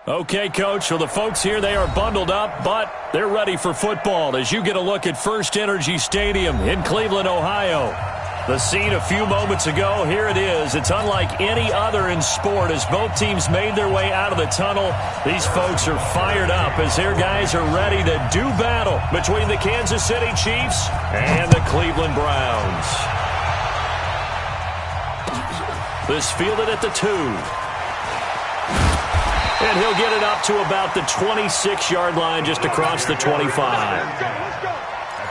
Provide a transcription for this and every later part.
Okay, Coach, so the folks here, they are bundled up, but they're ready for football as you get a look at First Energy Stadium in Cleveland, Ohio. The scene a few moments ago, here it is. It's unlike any other in sport as both teams made their way out of the tunnel. These folks are fired up as their guys are ready to do battle between the Kansas City Chiefs and the Cleveland Browns. This fielded at the 2. And he'll get it up to about the 26-yard line just across the 25. At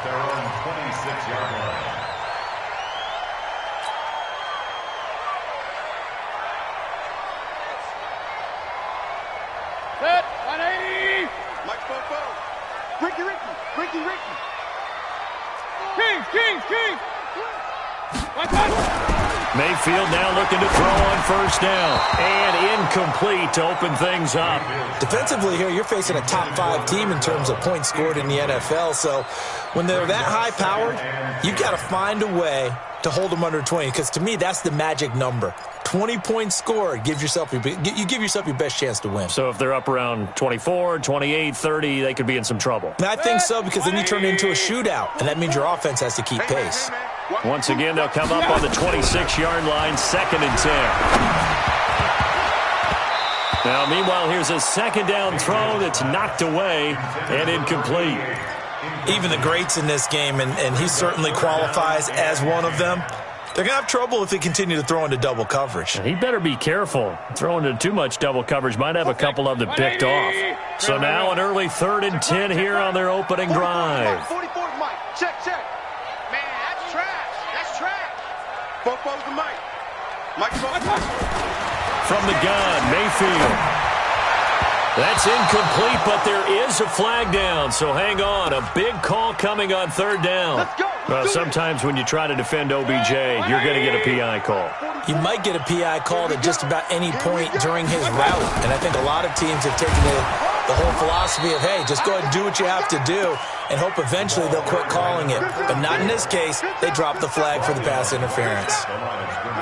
their own 26-yard line. Set, 180. Mike Popo. Ricky. King. One touch. Mayfield now looking to throw on first down. And incomplete to open things up. Defensively here, you're facing a top 5 team in terms of points scored in the NFL. So when they're that high powered, you've got to find a way to hold them under 20. Because to me, that's the magic number. 20 points scored, you give yourself your best chance to win. So if they're up around 24, 28, 30, they could be in some trouble. And I think so, because then you turn it into a shootout, and that means your offense has to keep pace. Once again, they'll come up on the 26-yard line, 2nd and 10. Now, meanwhile, here's a second down throw that's knocked away and incomplete. Even the greats in this game, and he certainly qualifies as one of them, they're going to have trouble if they continue to throw into double coverage. He better be careful. Throwing into too much double coverage might have a couple of them picked off. So now an early 3rd and 10 here on their opening drive. 44 Mike. Check. Man, that's trash. Popo's the Mike. Mike Popo. From the gun, Mayfield. That's incomplete, but there is a flag down, so hang on. A big call coming on 3rd down. Let's go. Well, sometimes when you try to defend OBJ, you're going to get a PI call. You might get a PI called at just about any point during his route, and I think a lot of teams have taken the whole philosophy of, hey, just go ahead and do what you have to do and hope eventually they'll quit calling it. But not in this case. They dropped the flag for the pass interference.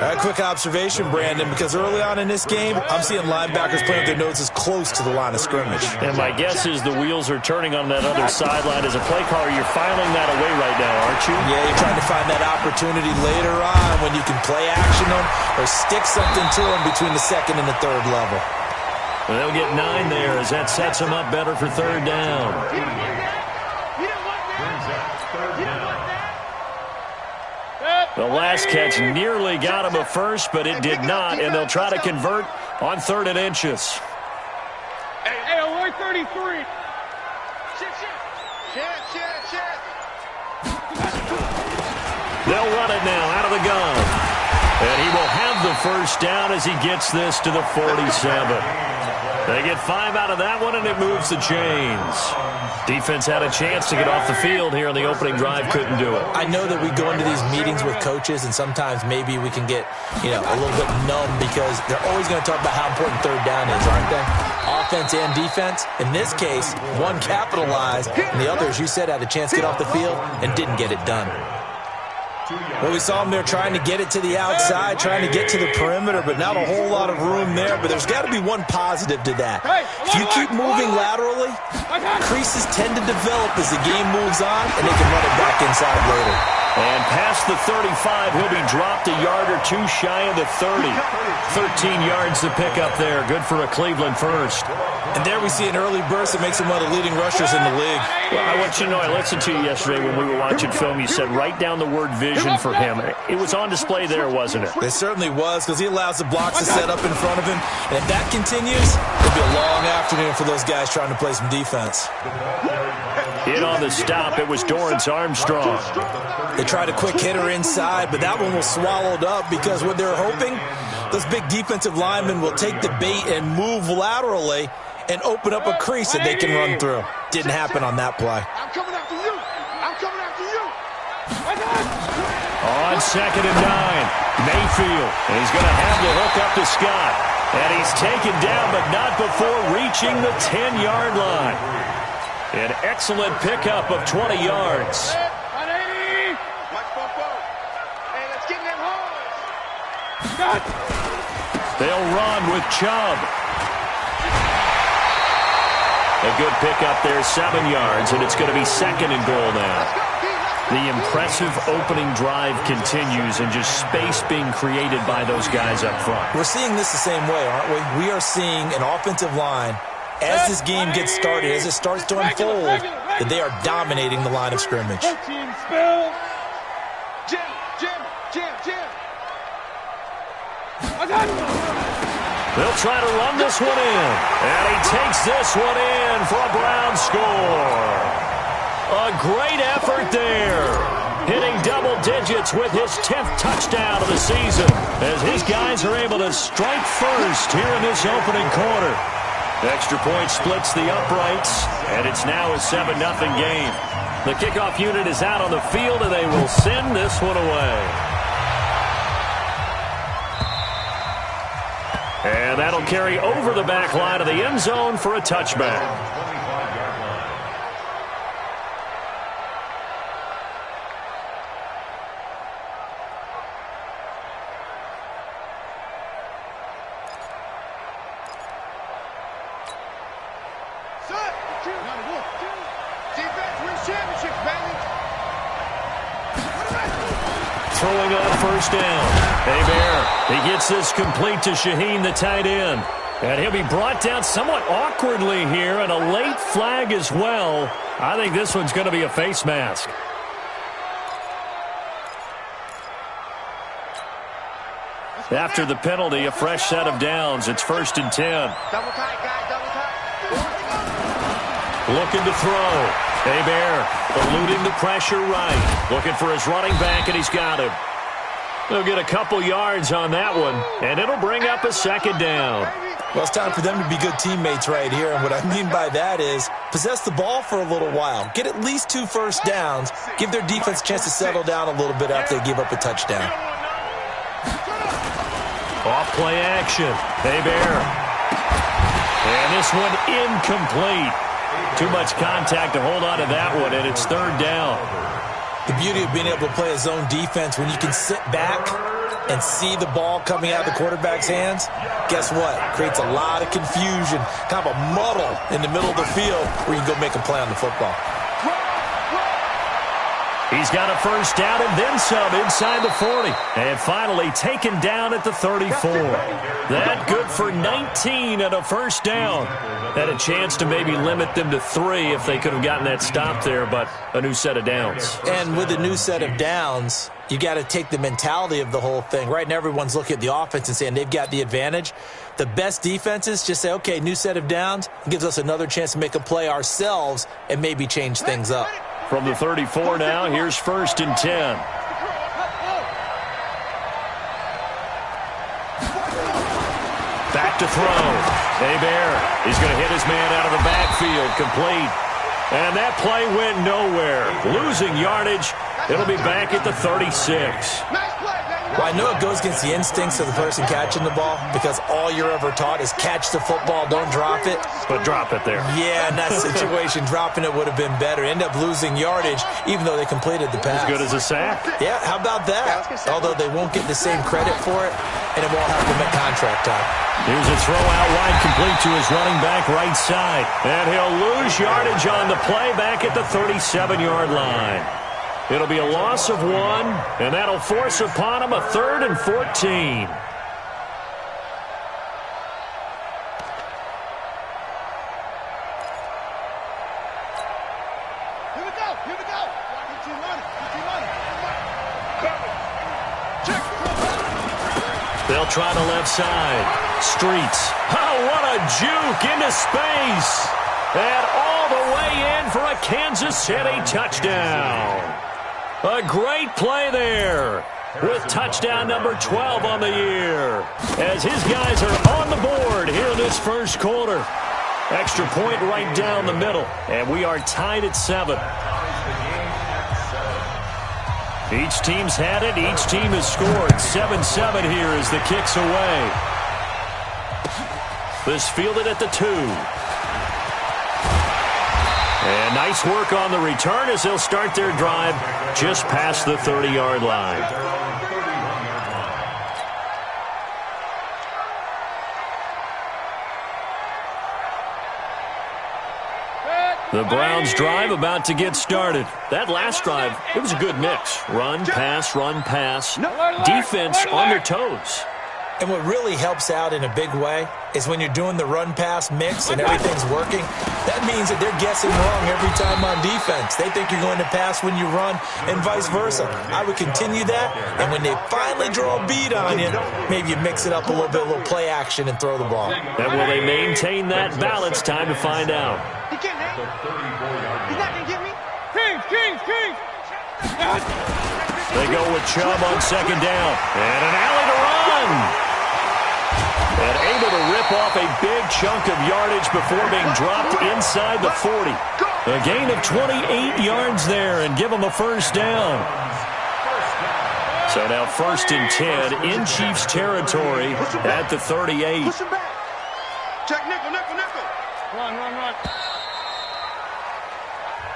A quick observation, Brandon, because early on in this game, I'm seeing linebackers playing with their noses close to the line of scrimmage. And my guess is the wheels are turning on that other sideline. As a play caller, you're filing that away right now, aren't you? Yeah, you're trying to find that opportunity later on when you can play action them or stick something to them between the 2nd and the 3rd level. Well, they'll get 9 there as that sets them up better for 3rd down. The last catch nearly got him a first, but it did not, and they'll try to convert on 3rd and inches. Hey, alert 33. They'll run it now out of the gun. And he will have the first down as he gets this to the 47. They get 5 out of that one, and it moves the chains. Defense had a chance to get off the field here on the opening drive, couldn't do it. I know that we go into these meetings with coaches, and sometimes maybe we can get, a little bit numb because they're always going to talk about how important 3rd down is, aren't they? Offense and defense. In this case, one capitalized, and the other, as you said, had a chance to get off the field and didn't get it done. Well, we saw them there trying to get it to the outside, trying to get to the perimeter, but not a whole lot of room there. But there's got to be one positive to that. If you keep moving laterally, creases tend to develop as the game moves on, and they can run it back inside later. And past the 35, he'll be dropped a yard or 2 shy of the 30. 13 yards to pick up there. Good for a Cleveland first. And there we see an early burst that makes him one of the leading rushers in the league. Well, I want you to know, I listened to you yesterday when we were watching film. You said write down the word vision for him. It was on display there, wasn't it? It certainly was, because he allows the blocks to set up in front of him. And if that continues, it'll be a long afternoon for those guys trying to play some defense. In on the stop, it was Dorrance Armstrong. They tried a quick hitter inside, but that one was swallowed up because what they're hoping, those big defensive linemen will take the bait and move laterally and open up a crease that they can run through. Didn't happen on that play. I'm coming after you. On 2nd and 9, Mayfield. And he's going to have the hook up to Scott. And he's taken down, but not before reaching the 10-yard line. An excellent pickup of 20 yards. They'll run with Chubb. A good pickup there, 7 yards, and it's going to be 2nd and goal now. The impressive opening drive continues, and just space being created by those guys up front. We're seeing this the same way, aren't we? We are seeing an offensive line, as this game gets started, as it starts to unfold, that they are dominating the line of scrimmage. They'll try to run this one in, and he takes this one in for a Brown score. A great effort there, hitting double digits with his 10th touchdown of the season, as his guys are able to strike first here in this opening quarter. Extra point splits the uprights, and it's now a 7-0 game. The kickoff unit is out on the field, and they will send this one away. And that'll carry over the back line of the end zone for a touchback. Throwing on first down. He gets this complete to Shaheen, the tight end. And he'll be brought down somewhat awkwardly here, and a late flag as well. I think this one's going to be a face mask. After the penalty, a fresh set of downs. It's 1st and 10. Double tight, guys, double tight. Looking to throw. Eluding the pressure right. Looking for his running back, and he's got him. They'll get a couple yards on that one, and it'll bring up a 2nd down. Well, it's time for them to be good teammates right here, and what I mean by that is possess the ball for a little while. Get at least 2 first downs. Give their defense a chance to settle down a little bit after they give up a touchdown. Off play action. And this one incomplete. Too much contact to hold on to that one, and it's 3rd down. The beauty of being able to play a zone defense, when you can sit back and see the ball coming out of the quarterback's hands, guess what? Creates a lot of confusion, kind of a muddle in the middle of the field where you can go make a play on the football. He's got a first down and then some inside the 40. And finally taken down at the 34. That good for 19 and a first down. Had a chance to maybe limit them to 3 if they could have gotten that stop there, but a new set of downs. And with a new set of downs, you got to take the mentality of the whole thing. Right now everyone's looking at the offense and saying they've got the advantage. The best defenses just say, okay, new set of downs. It gives us another chance to make a play ourselves and maybe change things up. From the 34 now, here's 1st and 10. Back to throw. He's going to hit his man out of the backfield, complete. And that play went nowhere. Losing yardage. It'll be back at the 36. Well, I know it goes against the instincts of the person catching the ball because all you're ever taught is catch the football, don't drop it. But drop it there. Yeah, in that situation, dropping it would have been better. End up losing yardage, even though they completed the pass. As good as a sack? Yeah, how about that? Although they won't get the same credit for it, and it won't have them at contract time. Here's a throw out wide, complete to his running back right side. And he'll lose yardage on the play back at the 37-yard line. It'll be a loss of 1, and that'll force upon him a 3rd and 14. Here we go. They'll try the left side. Streets. Oh, what a juke into space. And all the way in for a Kansas City touchdown. A great play there with touchdown number 12 on the year as his guys are on the board here in this first quarter. Extra point right down the middle, and we are tied at 7. Each team's had it. Each team has scored. 7-7 here as the kick's away. This fielded at the 2. And nice work on the return as they'll start their drive just past the 30-yard line. The Browns drive about to get started. That last drive, it was a good mix. Run, pass, defense on their toes. And what really helps out in a big way is when you're doing the run-pass mix and everything's working, that means that they're guessing wrong every time on defense. They think you're going to pass when you run and vice versa. I would continue that, and when they finally draw a beat on you, maybe you mix it up a little bit, a little play action, and throw the ball. And will they maintain that balance? Time to find out. He can't hang. He's not going to get me. Kings. They go with Chubb on second down. And an alley to run. And able to rip off a big chunk of yardage before being dropped inside the 40. A gain of 28 yards there and give them a first down. So now 1st and 10 in Chiefs territory at the 38. Push him back. Check nickel. Run.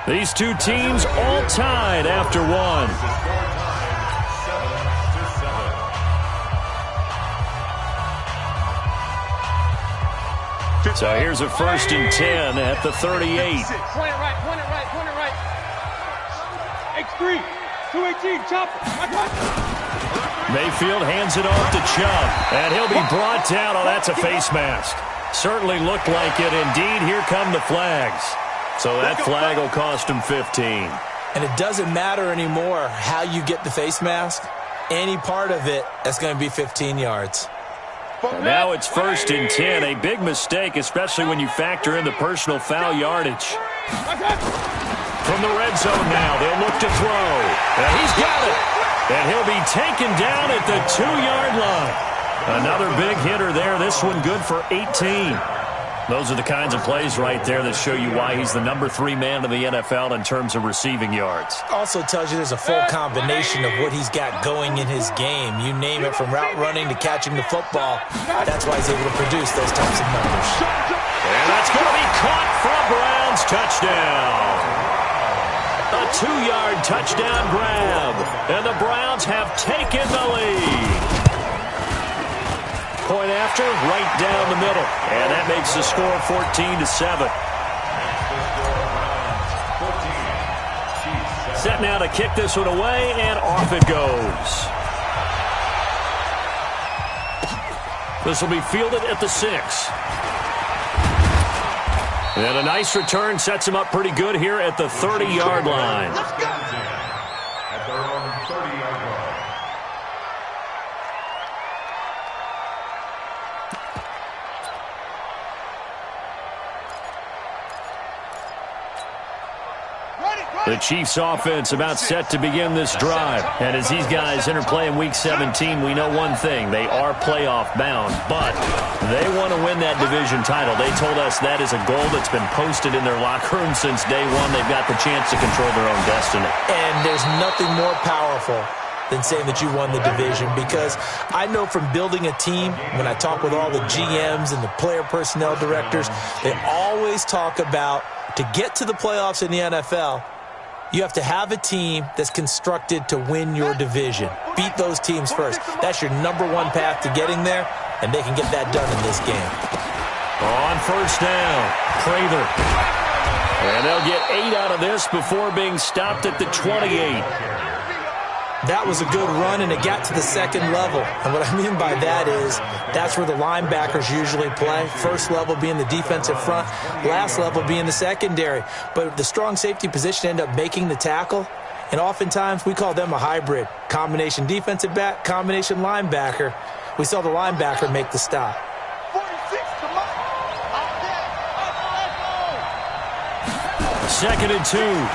These two teams all tied after one. So here's a 1st and 10 at the 38. Point it right. X3, 218, chopper. Mayfield hands it off to Chubb, and he'll be brought down. Oh, that's a face mask. Certainly looked like it. Indeed, here come the flags. So that flag will cost him 15. And it doesn't matter anymore how you get the face mask. Any part of it, that's going to be 15 yards. And now it's 1st and 10. A big mistake, especially when you factor in the personal foul yardage. From the red zone now, they'll look to throw. And he's got it. And he'll be taken down at the 2-yard line. Another big hitter there. This one good for 18. Those are the kinds of plays right there that show you why he's the number 3 man in the NFL in terms of receiving yards. Also tells you there's a full combination of what he's got going in his game. You name it, from route running to catching the football. That's why he's able to produce those types of numbers. And that's going to be caught for a Browns touchdown. A 2-yard touchdown grab. And the Browns have taken the lead. Point after, right down the middle. And that makes the score 14-7. Set now to kick this one away, and off it goes. This will be fielded at the 6. And a nice return sets him up pretty good here at the 30-yard line. At their own 30-yard line. The Chiefs offense about set to begin this drive. And as these guys enter play in week 17, we know one thing. They are playoff bound, but they want to win that division title. They told us that is a goal that's been posted in their locker room since day one. They've got the chance to control their own destiny. And there's nothing more powerful than saying that you won the division, because I know from building a team, when I talk with all the GMs and the player personnel directors, they always talk about, to get to the playoffs in the NFL, you have to have a team that's constructed to win your division. Beat those teams first. That's your #1 path to getting there, and they can get that done in this game. On 1st down, Prather. And they'll get 8 out of this before being stopped at the 28. That was a good run, and it got to the 2nd level. And what I mean by that is that's where the linebackers usually play. 1st level being the defensive front, last level being the secondary. But the strong safety position ended up making the tackle, and oftentimes we call them a hybrid. Combination defensive back, combination linebacker. We saw the linebacker make the stop. 46, come on. 2nd and 2.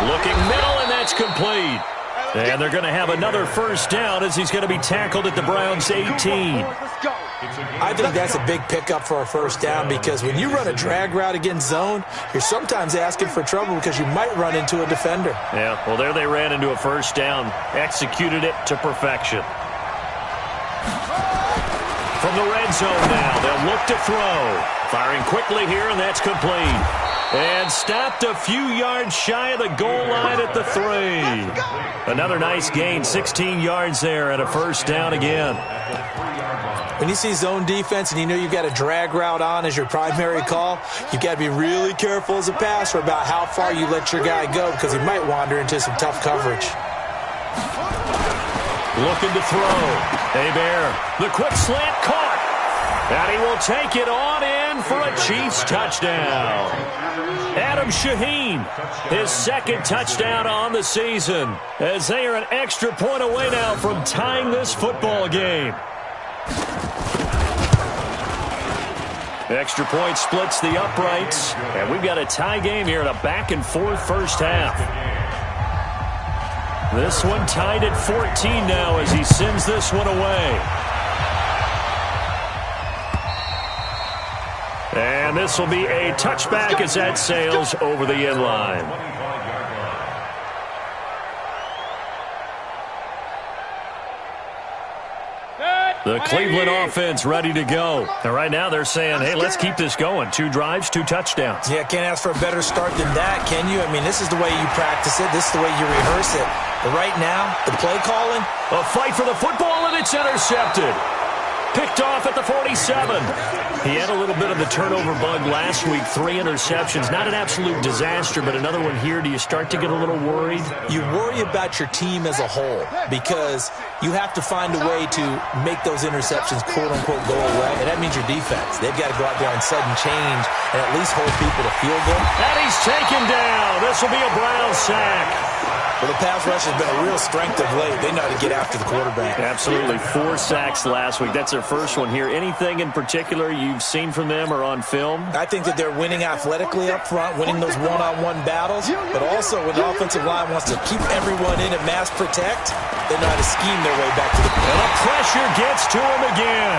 Looking middle, and that's complete. And they're going to have another 1st down as he's going to be tackled at the Browns' 18. I think that's a big pickup for a 1st down, because when you run a drag route against zone, you're sometimes asking for trouble because you might run into a defender. Yeah, well, there they ran into a 1st down, executed it to perfection. From the red zone now, they'll look to throw. Firing quickly here, and that's complete. And stopped a few yards shy of the goal line at the 3. Another nice gain, 16 yards there, and a 1st down again. When you see zone defense and you know you've got a drag route on as your primary call, you've got to be really careful as a passer about how far you let your guy go because he might wander into some tough coverage. Looking to throw. Hebert, the quick slant caught. And he will take it on in for a Chiefs touchdown. Adam Shaheen, his second touchdown on the season, as they are an extra point away now from tying this football game. Extra point splits the uprights, and we've got a tie game here in a back-and-forth first half. This one tied at 14 now as he sends this one away. And this will be a touchback as that sails over the end line. The Cleveland offense ready to go. And right now they're saying, hey, let's keep this going. 2 drives, 2 touchdowns. Yeah, can't ask for a better start than that, can you? I mean, this is the way you practice it. This is the way you rehearse it. But right now, the play calling. A fight for the football, and it's intercepted. Picked off at the 47. He had a little bit of the turnover bug last week. 3 interceptions. Not an absolute disaster, but another one here. Do you start to get a little worried? You worry about your team as a whole because you have to find a way to make those interceptions, quote-unquote, go away. And that means your defense. They've got to go out there and sudden change and at least hold people to field goal. And he's taken down. This will be a Brown sack. Well, the pass rush has been a real strength of late. They know how to get after the quarterback. Absolutely. 4 sacks last week. That's their first one here. Anything in particular you've seen from them or on film? I think that they're winning athletically up front, winning those one-on-one battles, but also when the offensive line wants to keep everyone in and mass protect, they know how to scheme their way back to the and the pressure gets to him again.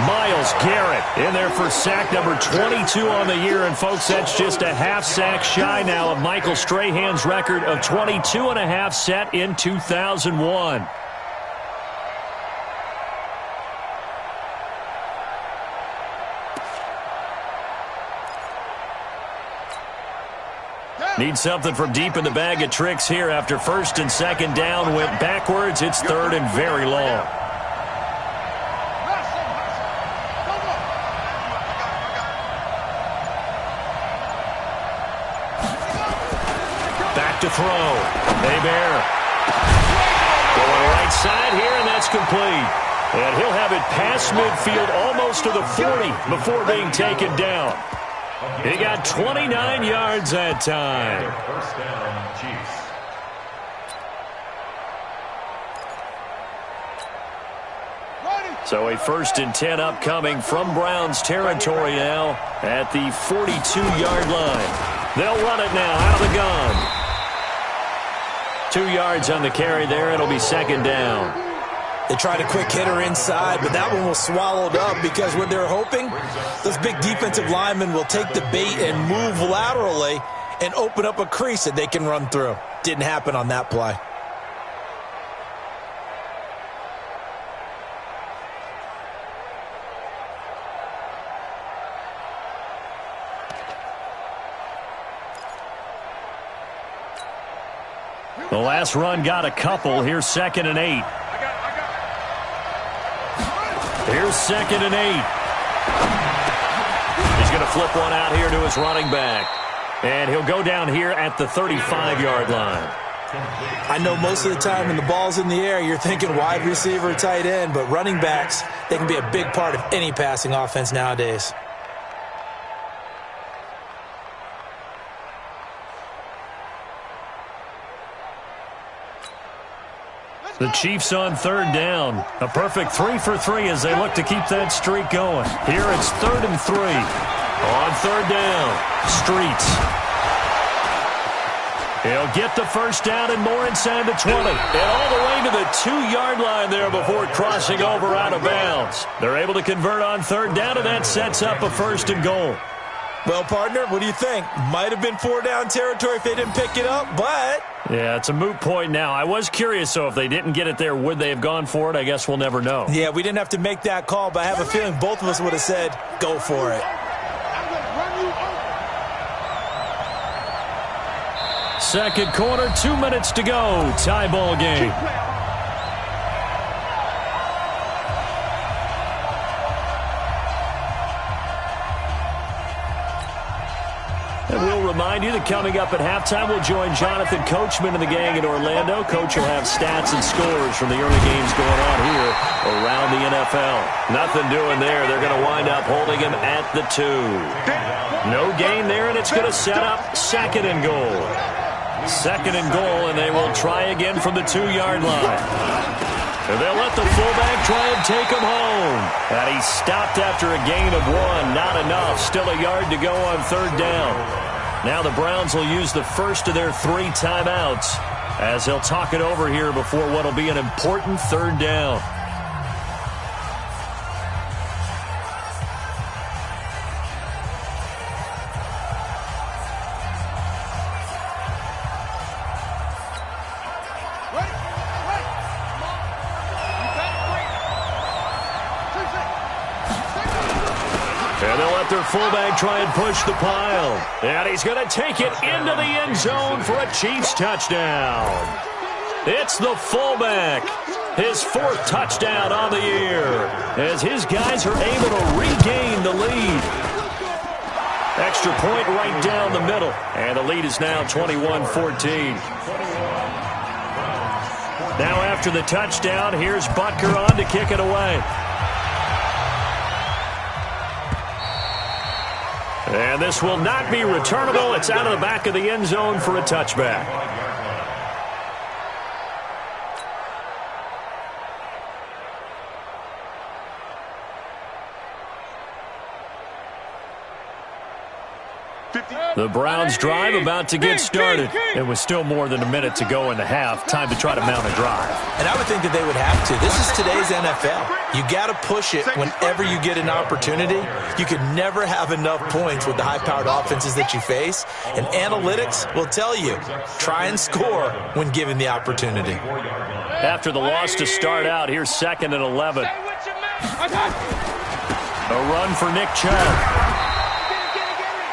Myles Garrett in there for sack number 22 on the year. And, folks, that's just a half sack shy now of Michael Strahan's record of 22.5 set in 2001. Need something from deep in the bag of tricks here after first and second down went backwards. It's third and very long. To throw. Hebert going right side here, and that's complete. And he'll have it past midfield almost to the 40 before being taken down. He got 29 yards that time. First down, Chiefs. So a 1st and 10 upcoming from Browns territory now at the 42-yard line. They'll run it now out of the gun. 2 yards on the carry there. It'll be second down. They tried a quick hitter inside, but that one was swallowed up because what they're hoping, those big defensive linemen will take the bait and move laterally and open up a crease that they can run through. Didn't happen on that play. The last run got a couple. Here's 2nd and 8. Here's 2nd and 8. He's going to flip one out here to his running back. And he'll go down here at the 35-yard line. I know most of the time when the ball's in the air, you're thinking wide receiver, tight end, but running backs, they can be a big part of any passing offense nowadays. The Chiefs on 3rd down. A perfect 3 for 3 as they look to keep that streak going. Here it's 3rd and 3. On 3rd down, Streets. He'll get the first down and more inside the 20. And all the way to the 2-yard line there before crossing over out of bounds. They're able to convert on 3rd down, and that sets up a 1st and goal. Well, partner, what do you think? Might have been 4-down territory if they didn't pick it up, but... Yeah, it's a moot point now. I was curious, so if they didn't get it there, would they have gone for it? I guess we'll never know. Yeah, we didn't have to make that call, but I have a feeling both of us would have said, go for it. Second quarter, 2 minutes to go. Tie ball game. And we'll remind you that coming up at halftime, we'll join Jonathan Coachman and the gang in Orlando. Coach will have stats and scores from the early games going on here around the NFL. Nothing doing there. They're going to wind up holding him at the 2. No gain there, and it's going to set up 2nd and goal. 2nd and goal, and they will try again from the 2-yard line. And they'll let the fullback try and take him home. And he stopped after a gain of 1. Not enough. Still a yard to go on 3rd down. Now the Browns will use the first of their 3 timeouts as they'll talk it over here before what will be an important 3rd down. Their fullback try and push the pile. And he's going to take it into the end zone for a Chiefs touchdown. It's the fullback. His 4th touchdown on the year as his guys are able to regain the lead. Extra point right down the middle. And the lead is now 21-14. Now after the touchdown, here's Butker on to kick it away. And this will not be returnable. It's out of the back of the end zone for a touchback. The Browns drive about to get started. It was still more than a minute to go in the half. Time to try to mount a drive. And I would think that they would have to. This is today's NFL. You got to push it whenever you get an opportunity. You can never have enough points with the high-powered offenses that you face. And analytics will tell you, try and score when given the opportunity. After the loss to start out, here's 2nd and 11. A run for Nick Chubb.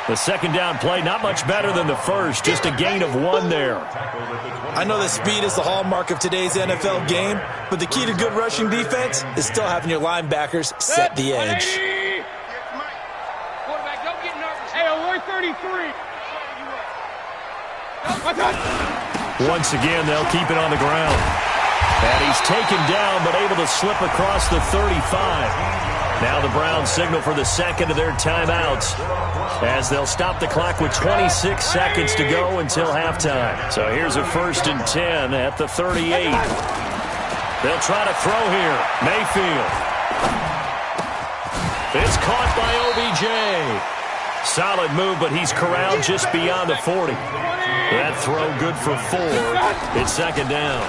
The 2nd down play, not much better than the first, just a gain of 1 there. I know that speed is the hallmark of today's NFL game, but the key to good rushing defense is still having your linebackers set the edge. Quarterback, don't get nervous. Hey, alert 33. Once again, they'll keep it on the ground. And he's taken down, but able to slip across the 35. Now the Browns signal for the 2nd of their timeouts as they'll stop the clock with 26 seconds to go until halftime. So here's a 1st and 10 at the 38. They'll try to throw here. Mayfield. It's caught by OBJ. Solid move, but he's corralled just beyond the 40. That throw good for 4. It's 2nd down.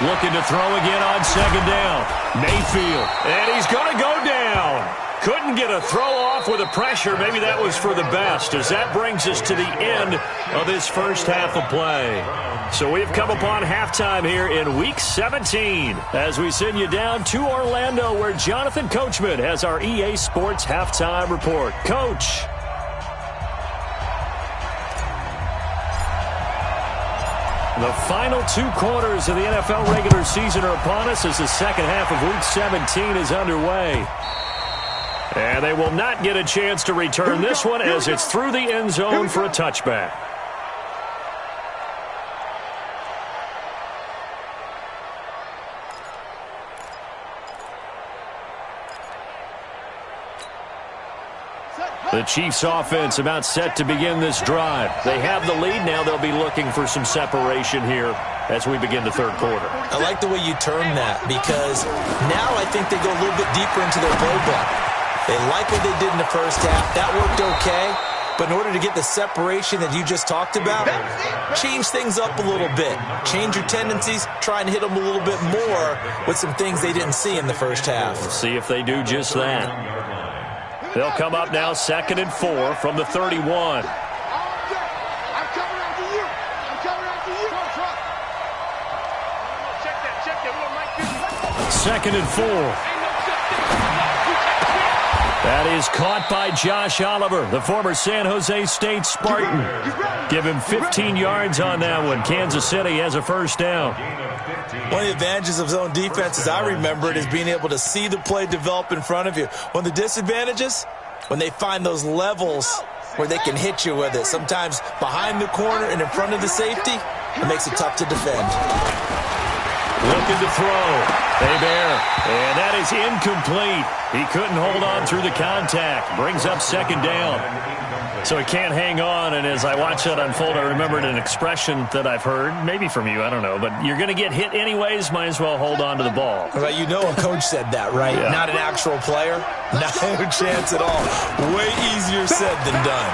Looking to throw again on 2nd down. Mayfield. And he's going to go down. Couldn't get a throw off with the pressure. Maybe that was for the best, as that brings us to the end of this first half of play. So we've come upon halftime here in Week 17 as we send you down to Orlando, where Jonathan Coachman has our EA Sports Halftime Report. Coach. The final 2 quarters of the NFL regular season are upon us as the 2nd half of Week 17 is underway. And they will not get a chance to return this one as it's through the end zone for a touchback. The Chiefs offense about set to begin this drive. They have the lead. Now they'll be looking for some separation here as we begin the 3rd quarter. I like the way you term that, because now I think they go a little bit deeper into their playbook. They like what they did in the first half. That worked okay. But in order to get the separation that you just talked about, change things up a little bit. Change your tendencies. Try and hit them a little bit more with some things they didn't see in the first half. We'll see if they do just that. They'll come up now 2nd and 4 from the 31. 2nd and 4. That is caught by Josh Oliver, the former San Jose State Spartan. Give him 15 yards on that one. Kansas City has a 1st down. One of the advantages of zone defense, as I remember it, is being able to see the play develop in front of you. One of the disadvantages, when they find those levels where they can hit you with it. Sometimes behind the corner and in front of the safety, it makes it tough to defend. Looking to throw. Hebert. And that is incomplete. He couldn't hold on through the contact. Brings up second down. So he can't hang on, and as I watch that unfold, I remembered an expression that I've heard, maybe from you, I don't know, but you're going to get hit anyways, might as well hold on to the ball. Well, you know a coach said that, right? Yeah. Not an actual player. No chance at all. Way easier said than done.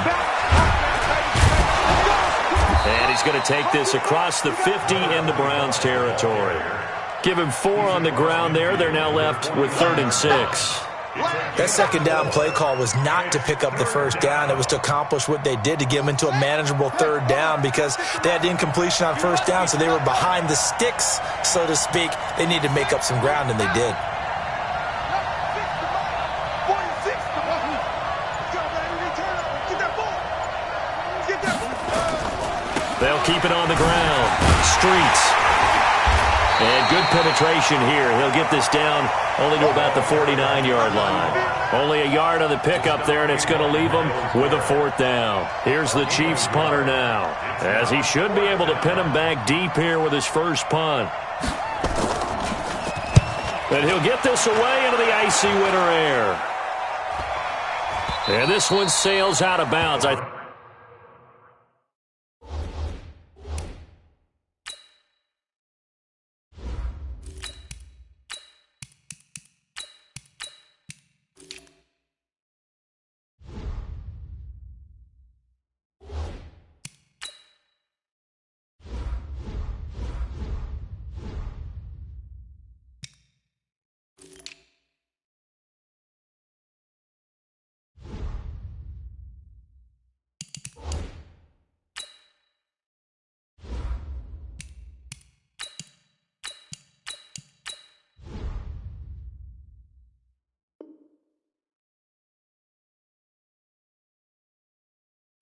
And he's going to take this across the 50 into Browns territory. Give him 4 on the ground there. They're now left with 3rd and 6. That second down play call was not to pick up the first down. It was to accomplish what they did, to get them into a manageable 3rd down, because they had incompletion on first down, so they were behind the sticks, so to speak. They needed to make up some ground, and they did. They'll keep it on the ground. Streets. And good penetration here. He'll get this down only to about the 49-yard line. Only a yard on the pickup there, and it's going to leave him with a 4th down. Here's the Chiefs punter now, as he should be able to pin him back deep here with his first punt. And he'll get this away into the icy winter air. And this one sails out of bounds. I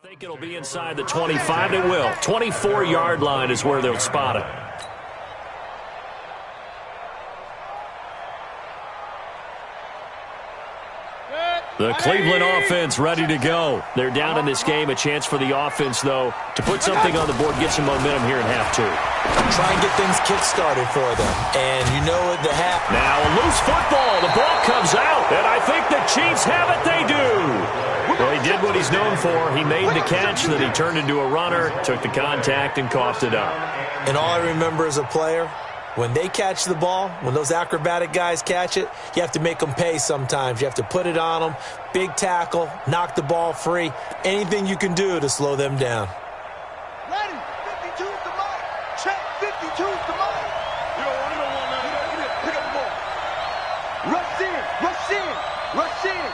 think it'll be inside the 25. It will. 24-yard line is where they'll spot it. The Cleveland offense ready to go. They're down in this game. A chance for the offense, though, to put something on the board, get some momentum here in half 2. Try and get things kick-started for them. And you know at the half. Now a loose football. The ball comes out. And I think the Chiefs have it. They do. Well, he did what he's known for. He made the catch, then he turned into a runner, took the contact, and coughed it up. And all I remember as a player, when they catch the ball, when those acrobatic guys catch it, you have to make them pay sometimes. You have to put it on them, big tackle, knock the ball free, anything you can do to slow them down. Ready, 52's the mic. Check, 52's the mic. You don't want to know now. Give me a pick up the ball. Rush in, rush in, rush in.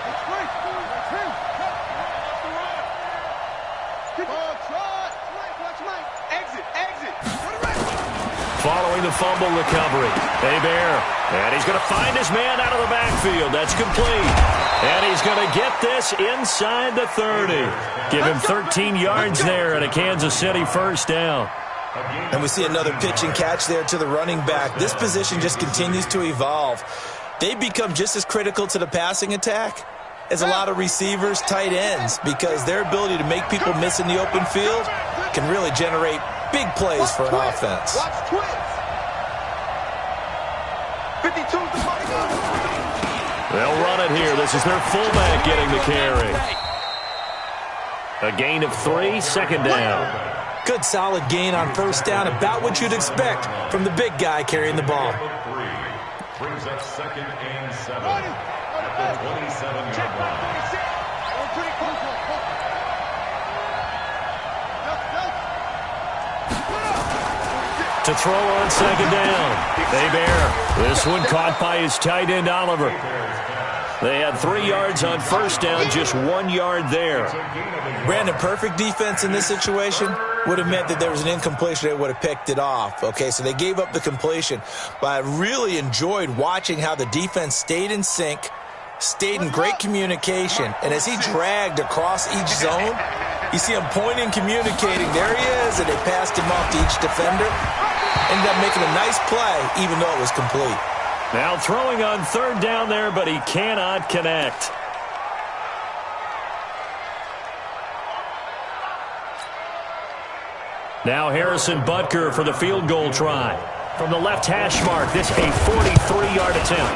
That's right. That's him. That's the run. Ball trot. Watch Mike. Exit, exit. Following the fumble recovery, Hebert, and he's going to find his man out of the backfield. That's complete. And he's going to get this inside the 30. Give him 13 yards there and a Kansas City first down. And we see another pitch and catch there to the running back. This position just continues to evolve. They become just as critical to the passing attack as a lot of receivers, tight ends, because their ability to make people miss in the open field can really generate big plays for an offense. Watch twist. 52's the mic. They'll run it here. This is their fullback getting the carry. A gain of 3, second down. Good solid gain on first down, about what you'd expect from the big guy carrying the ball. Brings up 2nd and 7 at the 27-yard line. To throw on second down. Hebert. This one caught by his tight end, Oliver. They had 3 yards on first down, just 1 yard there. Brandon, perfect defense in this situation would have meant that there was an incompletion. They would have picked it off. Okay, so they gave up the completion. But I really enjoyed watching how the defense stayed in sync, stayed in great communication. And as he dragged across each zone, you see him pointing, communicating. There he is, and they passed him off to each defender. Ended up making a nice play, even though it was complete. Now throwing on third down there, but he cannot connect. Now Harrison Butker for the field goal try. From the left hash mark, this a 43-yard attempt.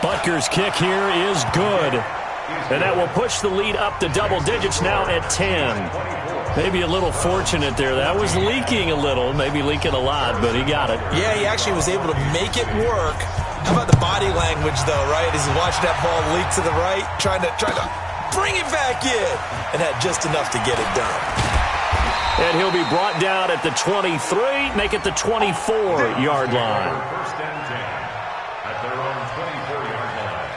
Butker's kick here is good. And that will push the lead up to double digits now at 10. Maybe a little fortunate there. That was leaking a little, maybe leaking a lot, but he got it. Yeah, he actually was able to make it work. How about the body language, though, right? As he watched that ball leak to the right, trying to bring it back in, and had just enough to get it done. And he'll be brought down at the 23, make it the 24-yard line. First and 10 at their own 24-yard line.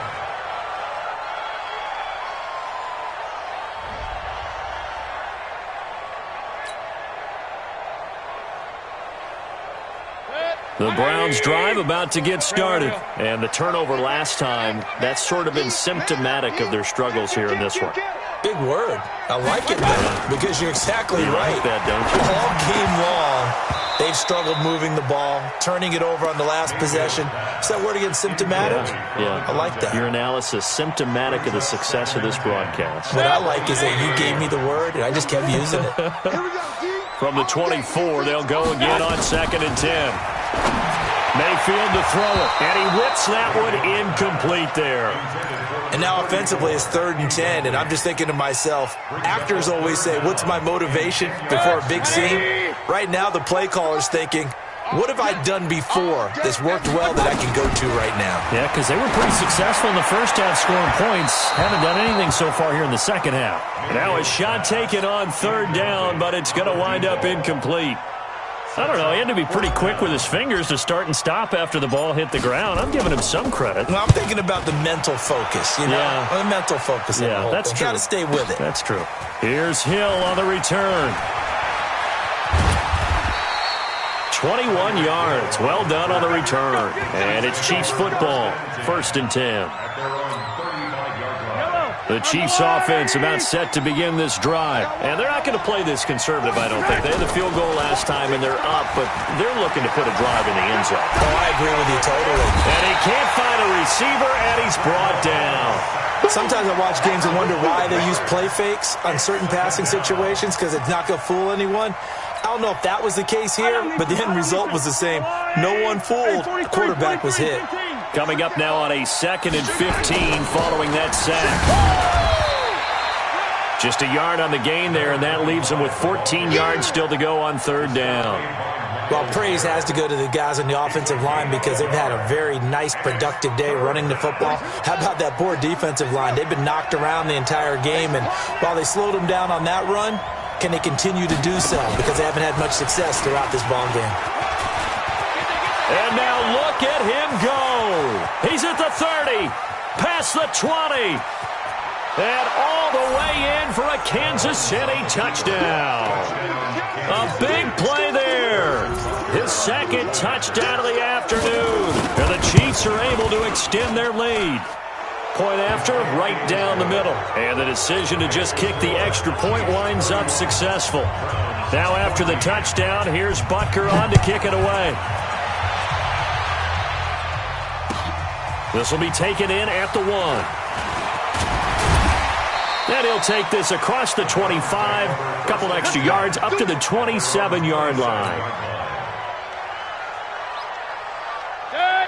The Browns drive about to get started. And the turnover last time, that's sort of been symptomatic of their struggles here in this one. Big word. I like it, man, because you're exactly right. Like that, don't you? All game long, they've struggled moving the ball, turning it over on the last possession. Is that word again, symptomatic? Yeah. I like that. Your analysis, symptomatic of the success of this broadcast. What I like is that you gave me the word, and I just kept using it. From the 24, they'll go again on 2nd and 10. Mayfield to throw it, and he whips that one incomplete there. And now offensively it's 3rd and 10, and I'm just thinking to myself, actors always say, what's my motivation before a big scene? Right now the play caller's thinking, what have I done before that's worked well that I can go to right now? Yeah, because they were pretty successful in the first half scoring points. Haven't done anything so far here in the second half. Now a shot taken on 3rd down, but it's going to wind up incomplete. I don't know. He had to be pretty quick with his fingers to start and stop after the ball hit the ground. I'm giving him some credit. Well, I'm thinking about the mental focus, you know? Yeah. The mental focus. Yeah, that's true. Got to stay with it. That's true. Here's Hill on the return. 21 yards. Well done on the return. And it's Chiefs football. 1st and 10. The Chiefs offense about set to begin this drive. And they're not going to play this conservative, I don't think. They had the field goal last time, and they're up, but they're looking to put a drive in the end zone. Oh, I agree with you totally. And he can't find a receiver, and he's brought down. Sometimes I watch games and wonder why they use play fakes on certain passing situations, because it's not going to fool anyone. I don't know if that was the case here, but the end result was the same. No one fooled. The quarterback was hit. Coming up now on a 2nd and 15 following that sack. Just a yard on the gain there, and that leaves them with 14 yards still to go on 3rd down. Well, praise has to go to the guys on the offensive line because they've had a very nice, productive day running the football. How about that poor defensive line? They've been knocked around the entire game, and while they slowed them down on that run, can they continue to do so? Because they haven't had much success throughout this ball game. And now look at him go. He's at the 30, past the 20, and all the way in for a Kansas City touchdown. A big play there. His 2nd touchdown of the afternoon. And the Chiefs are able to extend their lead. Point after, right down the middle. And the decision to just kick the extra point winds up successful. Now after the touchdown, here's Butker on to kick it away. This will be taken in at the 1. And he'll take this across the 25, a couple extra yards up to the 27-yard line.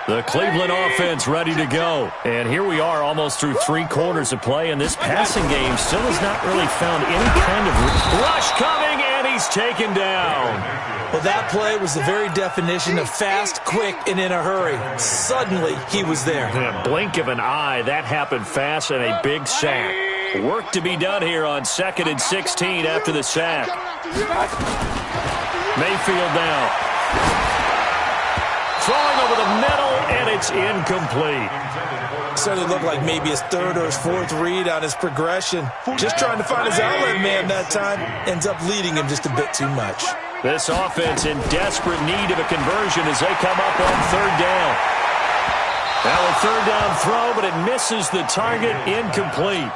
The Cleveland offense ready to go. And here we are almost through 3 quarters of play, and this passing game still has not really found any kind of rush coming, and he's taken down. Well, that play was the very definition of fast, quick, and in a hurry. Suddenly, he was there. In a blink of an eye, that happened fast, and a big sack. Work to be done here on 2nd and 16 after the sack. Mayfield now. Throwing over the middle, and it's incomplete. Started to look like maybe his 3rd or his 4th read on his progression. Just trying to find his outlet man that time. Ends up leading him just a bit too much. This offense in desperate need of a conversion as they come up on 3rd down. Now a 3rd down throw, but it misses the target, incomplete.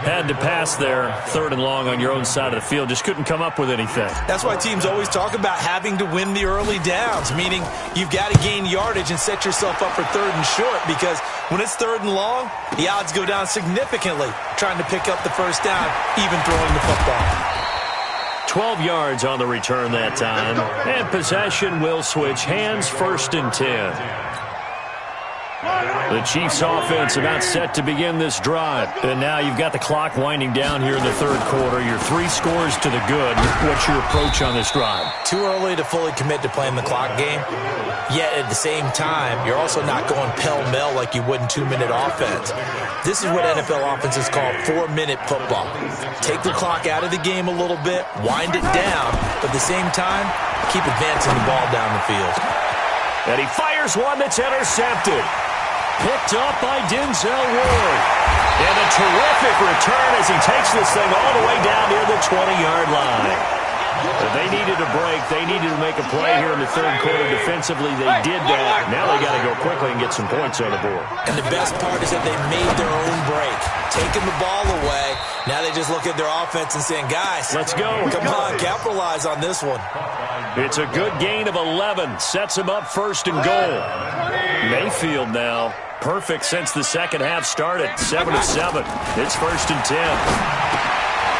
Had to pass there, 3rd and long on your own side of the field. Just couldn't come up with anything. That's why teams always talk about having to win the early downs, meaning you've got to gain yardage and set yourself up for 3rd and short, because when it's 3rd and long, the odds go down significantly trying to pick up the 1st down, even throwing the football. 12 yards on the return that time. And possession will switch hands, 1st and 10. The Chiefs offense about set to begin this drive. And now you've got the clock winding down here in the 3rd quarter. Your 3 scores to the good. What's your approach on this drive? Too early to fully commit to playing the clock game. Yet at the same time, you're also not going pell-mell like you would in 2-minute offense. This is what NFL offenses call 4-minute football. Take the clock out of the game a little bit, wind it down, but at the same time, keep advancing the ball down the field. And he fires one that's intercepted. Picked up by Denzel Ward. And a terrific return as he takes this thing all the way down near the 20-yard line. They needed a break. They needed to make a play here in the 3rd quarter defensively. They did that. Now they got to go quickly and get some points on the board. And the best part is that they made their own break. Taking the ball away. Now they just look at their offense and saying, guys, let's go. Come on, capitalize on this one. It's a good gain of 11. Sets them up 1st and goal. Mayfield now. Perfect since the 2nd half started. 7 of 7. It's 1st and 10.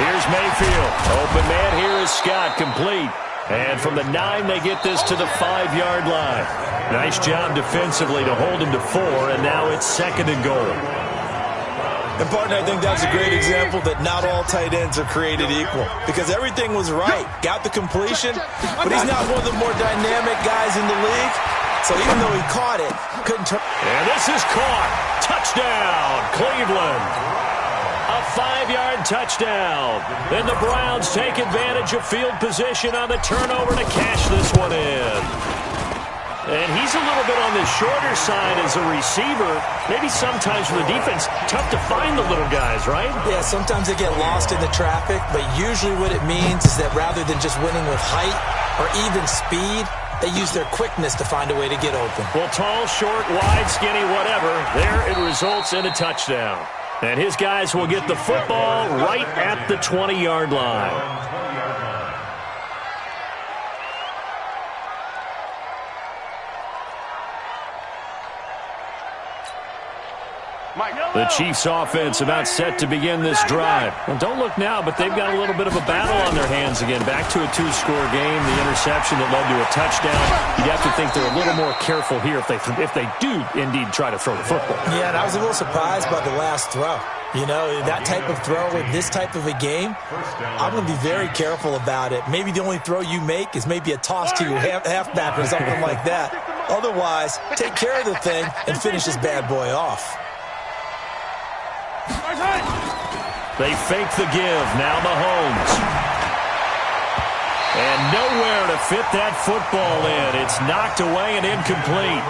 Here's Mayfield. Open man here is Scott, complete. And from the 9, they get this to the 5-yard line. Nice job defensively to hold him to 4, and now it's 2nd and goal. And, partner, I think that's a great example that not all tight ends are created equal because everything was right. Got the completion, but he's not one of the more dynamic guys in the league. So even though he caught it, couldn't turn. And this is caught. Touchdown, Cleveland. A 5-yard touchdown. Then the Browns take advantage of field position on the turnover to cash this one in. And he's a little bit on the shorter side as a receiver. Maybe sometimes for the defense, tough to find the little guys, right? Yeah, sometimes they get lost in the traffic, but usually what it means is that rather than just winning with height or even speed, they use their quickness to find a way to get open. Well, tall, short, wide, skinny, whatever, there it results in a touchdown. And his guys will get the football right at the 20-yard line. The Chiefs offense about set to begin this drive. Well, don't look now, but they've got a little bit of a battle on their hands again. Back to a 2-score game, the interception that led to a touchdown. You'd have to think they're a little more careful here if they do indeed try to throw the football. Yeah, and I was a little surprised by the last throw. You know, that type of throw in this type of a game, I'm going to be very careful about it. Maybe the only throw you make is maybe a toss to your halfback or something like that. Otherwise, take care of the thing and finish this bad boy off. They fake the give. Now Mahomes. And nowhere to fit that football in. It's knocked away and incomplete.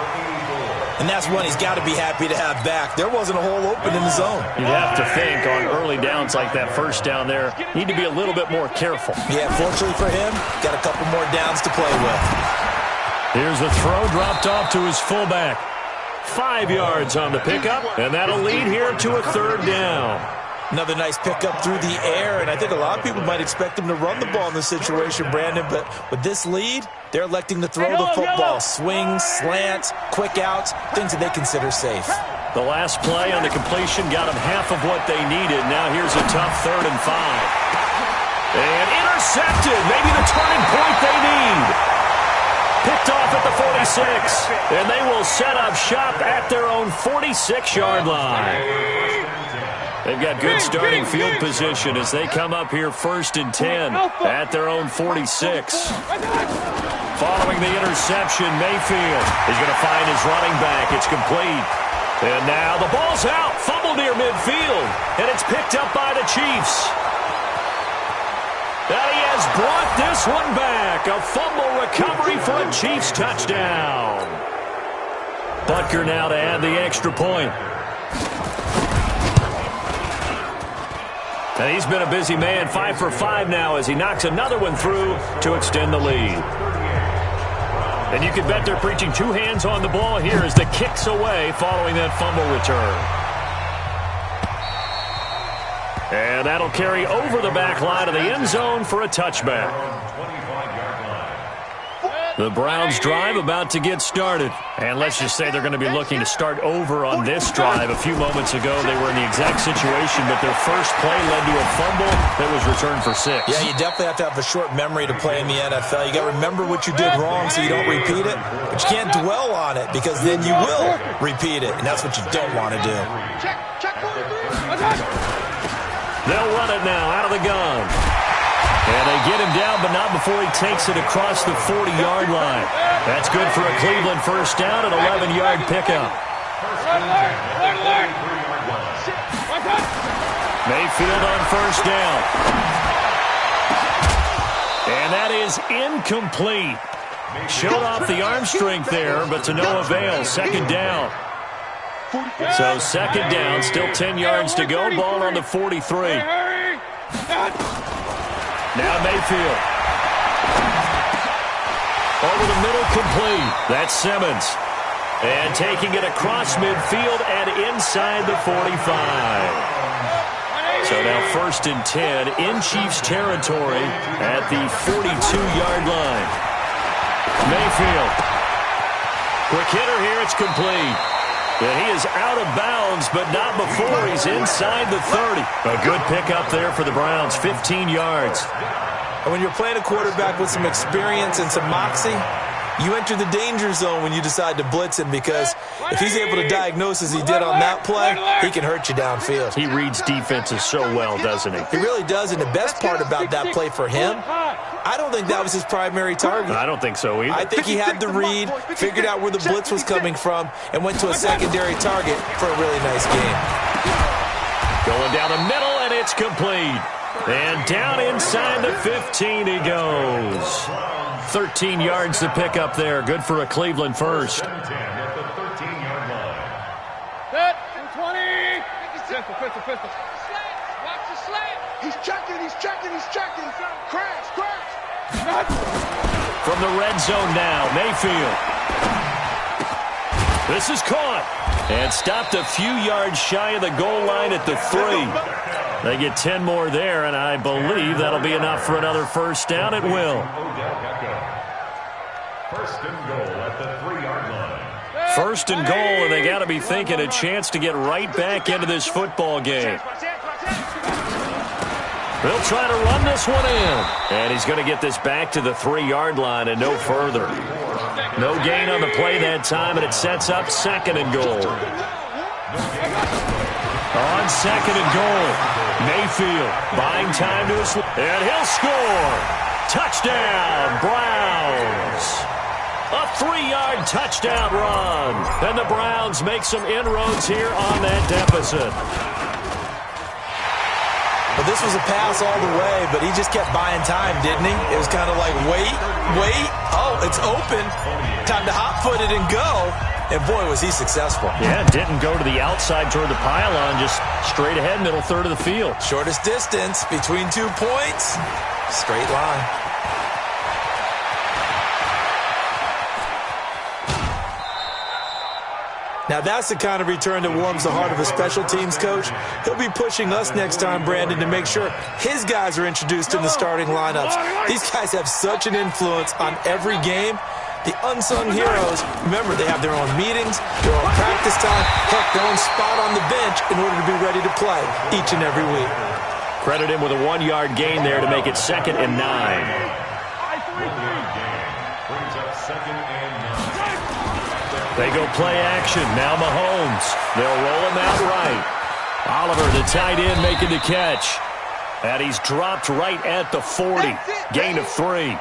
And that's one he's got to be happy to have back. There wasn't a hole open in the zone. You'd have to think on early downs like that first down there, need to be a little bit more careful. Yeah, fortunately for him, got a couple more downs to play with. Here's the throw dropped off to his fullback. 5 yards on the pickup, and that'll lead here to a 3rd down. Another nice pickup through the air, and I think a lot of people might expect him to run the ball in this situation, Brandon, but with this lead, they're electing to throw the football. Swings, slants, quick outs, things that they consider safe. The last play on the completion got them half of what they needed. Now here's a tough 3rd and 5. And intercepted, maybe the turning point they need. Picked off at the 46, and they will set up shop at their own 46-yard line. They've got good starting field position as they come up here 1st and 10 at their own 46. Following the interception, Mayfield is going to find his running back. It's complete. And now the ball's out. Fumble near midfield, and it's picked up by the Chiefs. And he has brought this one back. A fumble recovery for a Chiefs touchdown. Butker now to add the extra point. And he's been a busy man, 5 for 5 now as he knocks another one through to extend the lead. And you can bet they're preaching 2 hands on the ball here as the kick's away following that fumble return. And that'll carry over the back line of the end zone for a touchback. The Browns drive about to get started. And let's just say they're going to be looking to start over on this drive. A few moments ago, they were in the exact situation, but their first play led to a fumble that was returned for 6. Yeah, you definitely have to have a short memory to play in the NFL. You got to remember what you did wrong so you don't repeat it, but you can't dwell on it because then you will repeat it, and that's what you don't want to do. They'll run it now out of the gun. And they get him down, but not before he takes it across the 40-yard line. That's good for a Cleveland first down, an 11-yard pickup. Mayfield on first down. And that is incomplete. Showed off the arm strength there, but to no avail. Second down. So second down, still 10 yards to go. Ball on the 43. Now Mayfield. Over the middle, complete. That's Simmons. And taking it across midfield and inside the 45. So now first and 10 in Chiefs territory at the 42-yard line. Mayfield. Quick hitter here, it's complete. And he is out of bounds, but not before he's inside the 30. A good pickup there for the Browns, 15 yards. And when you're playing a quarterback with some experience and some moxie, you enter the danger zone when you decide to blitz him, because if he's able to diagnose as he did on that play, he can hurt you downfield. He reads defenses so well, doesn't he? He really does, and the best part about that play for him, I don't think that was his primary target. I don't think so either. I think he had the read, figured out where the blitz was coming from, and went to a secondary target for a really nice game. Going down the middle, and it's complete. And down inside the 15 he goes. 13 yards to pick up there. Good for a Cleveland first. Set, 20. Pistol. Watch the slant. He's checking. Crash. From the red zone now, Mayfield. This is caught. And stopped a few yards shy of the goal line at the 3. They get 10 more there, and I believe that'll be enough for another first down. It will. First and goal at the 3-yard line. First and goal, and they got to be thinking a chance to get right back into this football game. They'll try to run this one in. And he's going to get this back to the 3-yard line and no further. No gain on the play that time, and it sets up second and goal. On second and goal, Mayfield buying time to his... And he'll score. Touchdown, Browns. A 3-yard touchdown run. And the Browns make some inroads here on that deficit. Well, this was a pass all the way, but he just kept buying time, didn't he? It was kind of like, wait. Oh, it's open. Time to hot-foot it and go. And, boy, was he successful. Yeah, didn't go to the outside toward the pylon, just straight ahead, middle third of the field. Shortest distance between 2 points. Straight line. Now, that's the kind of return that warms the heart of a special teams coach. He'll be pushing us next time, Brandon, to make ssure his guys are introduced in the starting lineups. These guys have such an influence on every game. The unsung heroes, remember, they have their own meetings, their own practice time, heck, their own spot on the bench in order to be ready to play each and every week. Credit him with a 1-yard gain there to make it 2nd and 9. 1-yard gain brings up 2nd and 9. They go play action. Now Mahomes. They'll roll him out right. Oliver, the tight end, making the catch. And he's dropped right at the 40. Gain of 3.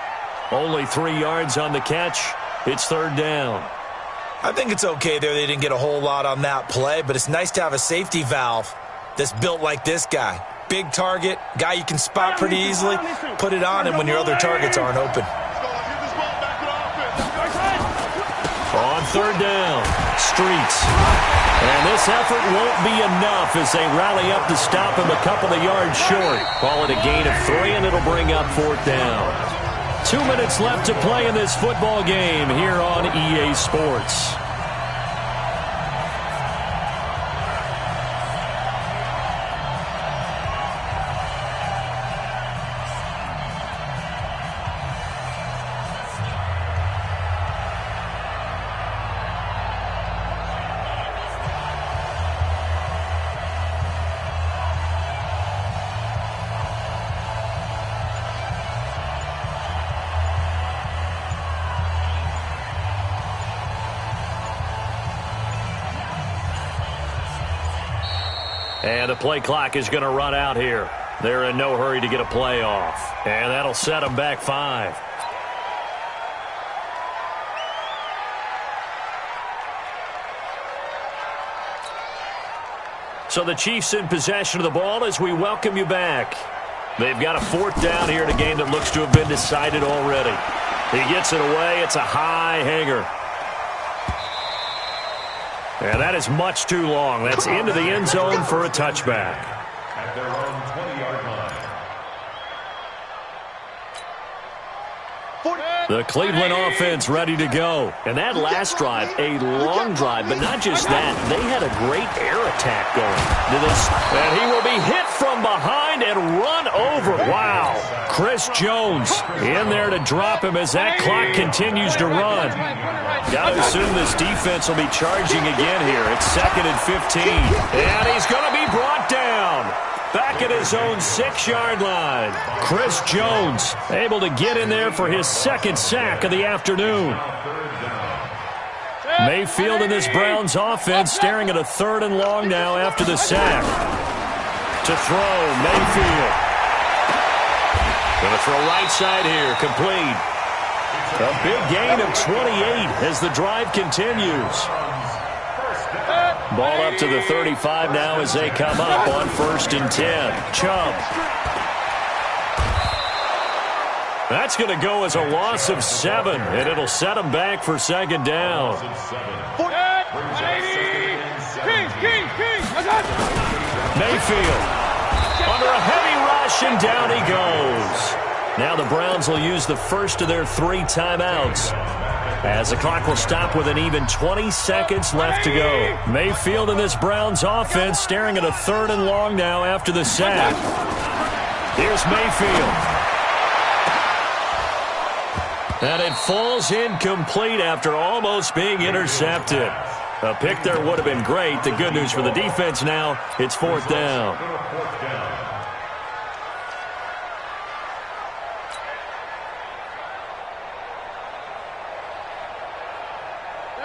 Only 3 yards on the catch. It's 3rd down. I think it's okay there. They didn't get a whole lot on that play, but it's nice to have a safety valve that's built like this guy. Big target, guy you can spot pretty easily. Put it on him when your other targets aren't open. On 3rd down, Streets. And this effort won't be enough as they rally up to stop him a couple of yards short. Call it a gain of 3, and it'll bring up 4th down. 2 minutes left to play in this football game here on EA Sports. And the play clock is going to run out here. They're in no hurry to get a play off. And that'll set them back 5. So the Chiefs in possession of the ball as we welcome you back. They've got a 4th down here in a game that looks to have been decided already. He gets it away. It's a high hanger. And that is much too long. That's into the end zone for a touchback. At their own 20-yard line. The Cleveland offense ready to go. And that last drive, a long drive, but not just that. They had a great air attack going. And he will be hit from behind and run over. Wow. Chris Jones in there to drop him as that clock continues to run. Got to assume this defense will be charging again here. It's 2nd and 15. And he's going to be brought down. Back at his own 6-yard line. Chris Jones able to get in there for his 2nd sack of the afternoon. Mayfield in this Browns offense staring at a 3rd and long now after the sack. To throw, Mayfield. Going to throw right side here, complete. A big gain of 28 as the drive continues. Ball up to the 35 now as they come up on 1st and 10. Chubb. That's going to go as a loss of 7, and it'll set them back for 2nd down. Mayfield under a heavy rush, and down he goes. Now the Browns will use the first of their 3 timeouts, as the clock will stop with an even 20 seconds left to go. Mayfield in this Browns offense staring at a 3rd and long now after the sack. Here's Mayfield. And it falls incomplete after almost being intercepted. A pick there would have been great. The good news for the defense now, it's 4th down.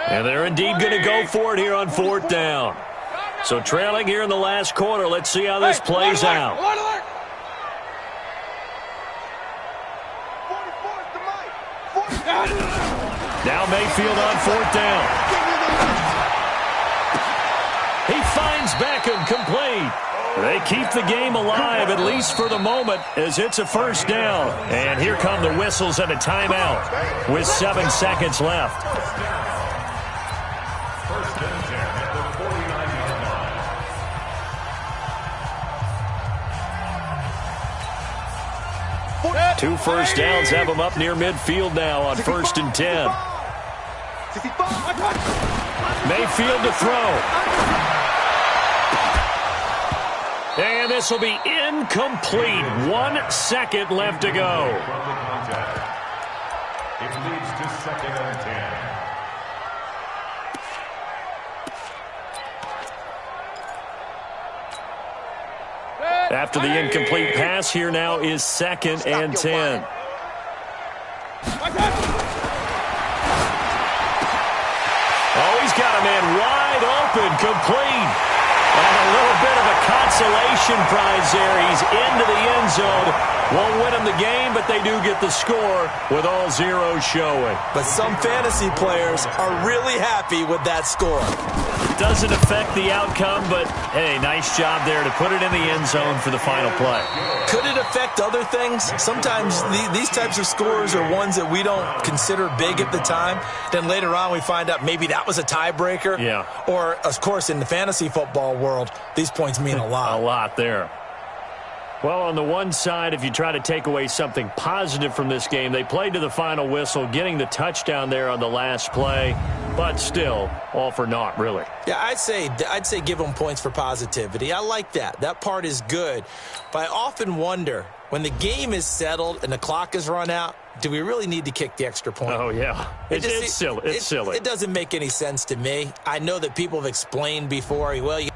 And they're indeed going to go for it here on 4th down. So trailing here in the last quarter. Let's see how this plays out. Now Mayfield on 4th down. He finds Beckham, complete. They keep the game alive, at least for the moment, as it's a 1st down. And here come the whistles and a timeout with 7 seconds left. Two first downs have them up near midfield now on 1st and 10. Mayfield to throw. And this will be incomplete. 1 second left to go. It leads to 2nd and 10. After the incomplete pass, here now is 2nd and 10. Oh, he's got a man wide open, complete. And a little bit of a consolation prize there. He's into the end zone. Won't win them the game, but they do get the score with all zeros showing. But some fantasy players are really happy with that score. Doesn't affect the outcome, but, hey, nice job there to put it in the end zone for the final play. Could it affect other things? Sometimes these types of scores are ones that we don't consider big at the time. Then later on we find out maybe that was a tiebreaker. Yeah. Or, of course, in the fantasy football world, these points mean a lot. A lot there. Well, on the one side, if you try to take away something positive from this game, they played to the final whistle, getting the touchdown there on the last play, but still, all for naught, really. Yeah, I'd say give them points for positivity. I like that. That part is good. But I often wonder, when the game is settled and the clock is run out, do we really need to kick the extra point? Oh, yeah. It's silly. It's silly. It doesn't make any sense to me. I know that people have explained before, well, you